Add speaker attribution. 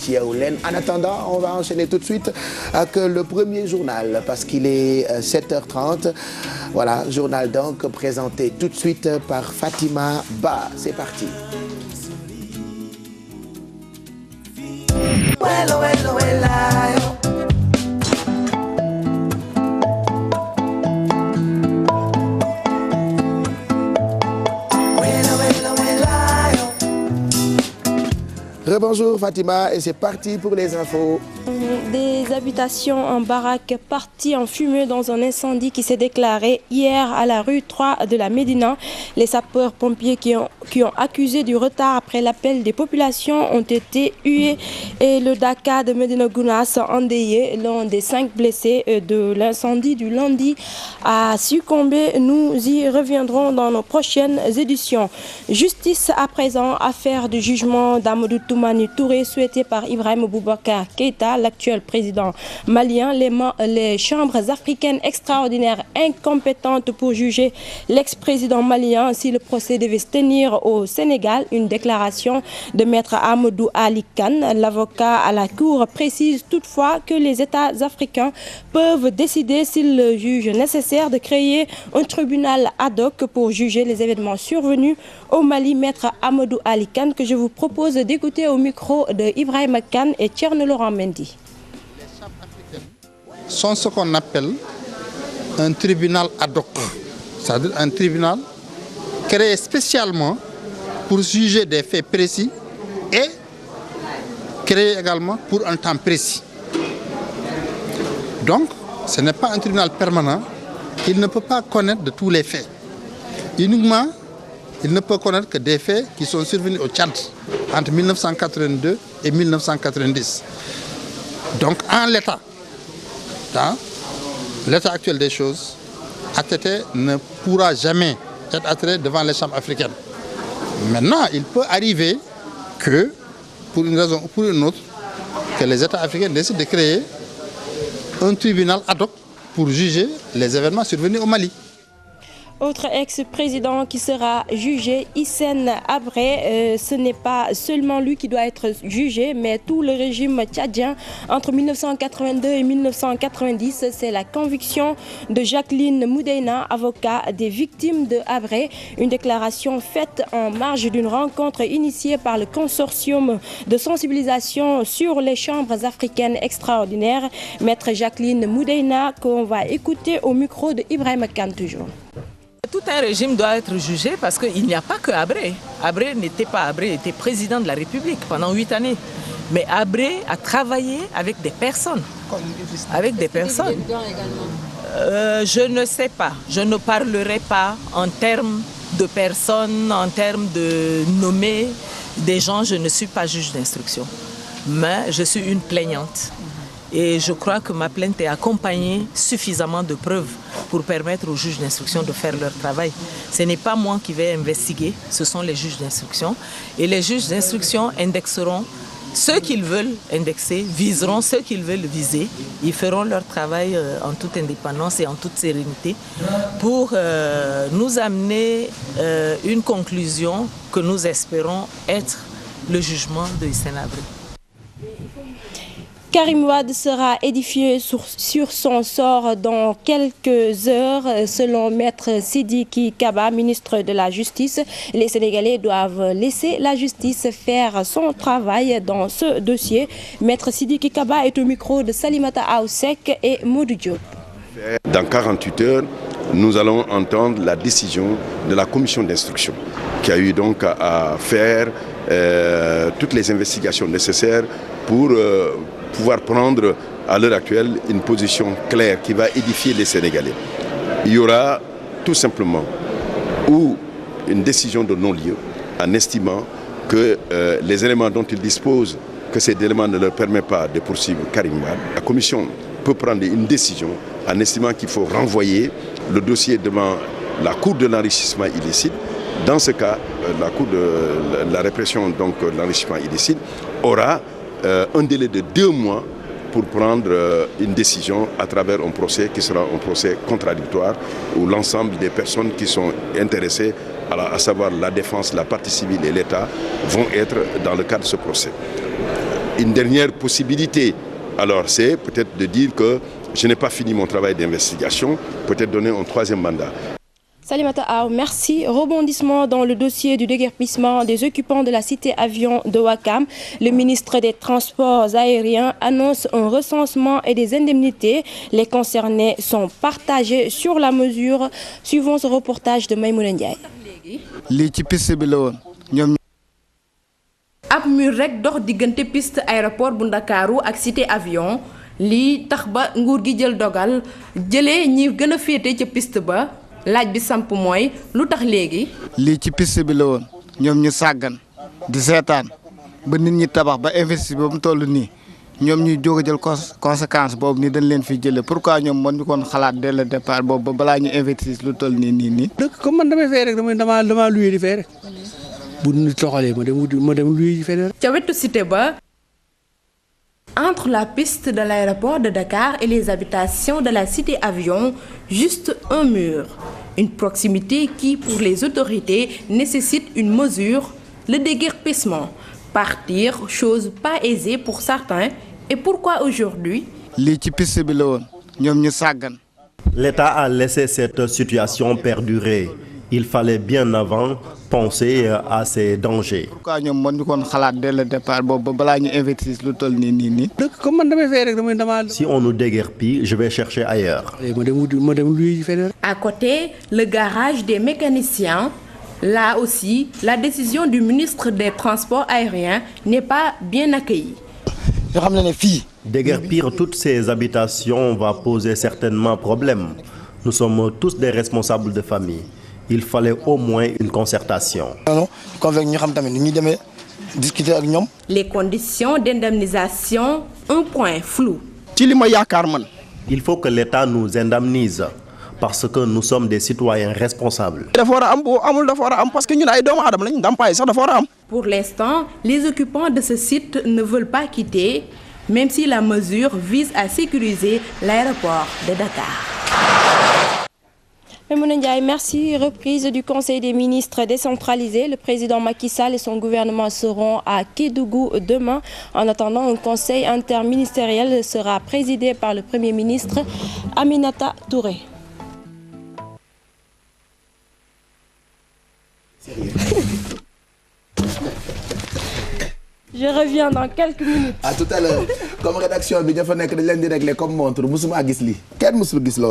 Speaker 1: ci yeewu leen. En attendant, on va enchaîner tout de suite avec le premier journal parce qu'il est 7h30. Voilà, journal donc présenté tout de suite par Fatima Ba. C'est parti. Rebonjour Fatima et c'est parti pour les infos.
Speaker 2: Des habitations en baraque parties en fumée dans un incendie qui s'est déclaré hier à la rue 3 de la Médina. Les sapeurs-pompiers qui ont accusé du retard après l'appel des populations ont été hués et le Dakar de Médina Gounass endeuillé. L'un des 5 blessés de l'incendie du lundi a succombé. Nous y reviendrons dans nos prochaines éditions. Justice à présent, affaire du jugement d'Amadou Toumani Touré souhaité par Ibrahima Boubacar Keïta, l'actuel président malien. Les chambres africaines extraordinaires incompétentes pour juger l'ex-président malien si le procès devait se tenir au Sénégal. Une déclaration de maître Amadou Ali Kane. L'avocat à la Cour précise toutefois que les États africains peuvent décider s'ils le jugent nécessaire de créer un tribunal ad hoc pour juger les événements survenus au Mali. Maître Amadou Ali Kane que je vous propose d'écouter au micro de Ibrahima Kane et Thierno Laurent Mendy.
Speaker 3: Les chambres africaines sont ce qu'on appelle un tribunal ad hoc, c'est-à-dire un tribunal créé spécialement pour juger des faits précis et créé également pour un temps précis. Donc, ce n'est pas un tribunal permanent, il ne peut pas connaître de tous les faits. Uniquement, il ne peut connaître que des faits qui sont survenus au Tchad entre 1982 et 1990. Donc, en l'état, dans l'état actuel des choses, ATT ne pourra jamais être attiré devant les chambres africaines. Maintenant, il peut arriver que, pour une raison ou pour une autre, que les États africains décident de créer un tribunal ad hoc pour juger les événements survenus au Mali.
Speaker 2: Autre ex-président qui sera jugé, Hissène Habré. Ce n'est pas seulement lui qui doit être jugé, mais tout le régime tchadien entre 1982 et 1990. C'est la conviction de Jacqueline Moudeyna, avocat des victimes de Habré. Une déclaration faite en marge d'une rencontre initiée par le consortium de sensibilisation sur les chambres africaines extraordinaires. Maître Jacqueline Moudeyna, qu'on va écouter au micro de Ibrahima Kane toujours.
Speaker 4: Tout un régime doit être jugé parce qu'il n'y a pas que Habré. Habré n'était pas Habré, il était président de la République pendant 8 années. Mais Habré a travaillé avec des personnes. Avec des personnes. Je ne sais pas. Je ne parlerai pas en termes de personnes, en termes de nommer des gens. Je ne suis pas juge d'instruction. Mais je suis une plaignante. Et je crois que ma plainte est accompagnée suffisamment de preuves pour permettre aux juges d'instruction de faire leur travail. Ce n'est pas moi qui vais investiguer, ce sont les juges d'instruction. Et les juges d'instruction indexeront ceux qu'ils veulent indexer, viseront ceux qu'ils veulent viser. Ils feront leur travail en toute indépendance et en toute sérénité pour nous amener une conclusion que nous espérons être le jugement de Hissène Habré.
Speaker 2: Karim Wade sera édifié sur son sort dans quelques heures, selon Maître Sidiki Kaba, ministre de la Justice. Les Sénégalais doivent laisser la justice faire son travail dans ce dossier. Maître Sidiki Kaba est au micro de Salimata Aoussek et Modou Diop.
Speaker 5: Dans 48 heures, nous allons entendre la décision de la commission d'instruction qui a eu donc à faire toutes les investigations nécessaires pour pouvoir prendre à l'heure actuelle une position claire qui va édifier les Sénégalais. Il y aura tout simplement ou une décision de non-lieu en estimant que les éléments dont ils disposent, que ces éléments ne leur permettent pas de poursuivre Karim Wade. La commission peut prendre une décision en estimant qu'il faut renvoyer le dossier devant la Cour de l'enrichissement illicite. Dans ce cas, la Cour de la répression de l'enrichissement illicite aura un délai de 2 mois pour prendre une décision à travers un procès qui sera un procès contradictoire où l'ensemble des personnes qui sont intéressées, à savoir la défense, la partie civile et l'État, vont être dans le cadre de ce procès. une dernière possibilité, alors c'est peut-être de dire que je n'ai pas fini mon travail d'investigation, peut-être donner un troisième mandat.
Speaker 2: Salimata Aw, merci. Rebondissement dans le dossier du déguerpissement des occupants de la cité avion de Ouakam. Le ministre des Transports aériens annonce un recensement et des indemnités. Les concernés sont partagés sur la mesure. Suivons ce reportage de Maïmouna Ndiaye.
Speaker 6: ab mur rek dox diggante piste aéroport bu Ndakaaru ak cité avion lii tax ba nguur gi jël dogal jëlee ñi gën a féete ca piste ba. laaj bi samp mooy lu tax léegi.
Speaker 7: lii ci piste bi la woon ñoom ñu sàggan di seetaan ba nit ñi tabax ba investi ba mu toll nii ñoom ñuy jóg a jël conséquence boobu nii dañ leen fi jëlee pourquoi ñoom mën ñu koon xalaat dès le départ boobu ba balaa ñu investir lu toll nii.
Speaker 8: dëkk comme man damay fay rek damaa luye di fay rek bu ñu toxalee ma dem luye di fay rek.
Speaker 6: ca wetu cité ba. Entre la piste de l'aéroport de Dakar et les habitations de la cité avion, juste un mur. Une proximité qui, pour les autorités, nécessite une mesure, le déguerpissement. Partir, chose pas aisée pour certains. Et pourquoi aujourd'hui?
Speaker 9: L'État a laissé cette situation perdurer. Il fallait bien avant penser à ces dangers.
Speaker 7: Pourquoi ñoom mën ñu koon xalaat dès le départ boobu ba balaa ñu investir lu toll nii.
Speaker 8: comme man damay fay rek
Speaker 9: Si on nous déguerpit, je vais chercher ailleurs.
Speaker 8: ma dem luy di fay.
Speaker 6: À côté, le garage des mécaniciens. Là aussi, la décision du ministre des Transports aériens n'est pas bien accueillie.
Speaker 9: Déguerpir toutes ces habitations va poser certainement problème. Nous sommes tous des responsables de famille. Il fallait au moins une concertation.
Speaker 6: Les conditions d'indemnisation, un point flou.
Speaker 9: Il faut que l'État nous indemnise parce que nous sommes des citoyens responsables.
Speaker 6: Pour l'instant, les occupants de ce site ne veulent pas quitter, même si la mesure vise à sécuriser l'aéroport de Dakar.
Speaker 2: Maïmouna Ndiaye, merci. Reprise du Conseil des ministres décentralisé. Le président Macky Sall et son gouvernement seront à Kédougou demain. En attendant, un conseil interministériel sera présidé par le Premier ministre Aminata Touré. Je reviens dans quelques minutes.
Speaker 1: À tout à l'heure. Comme rédaction bi dafa nekk dañ leen di régler comme montre musuma gis lii kenn musul gis loolu.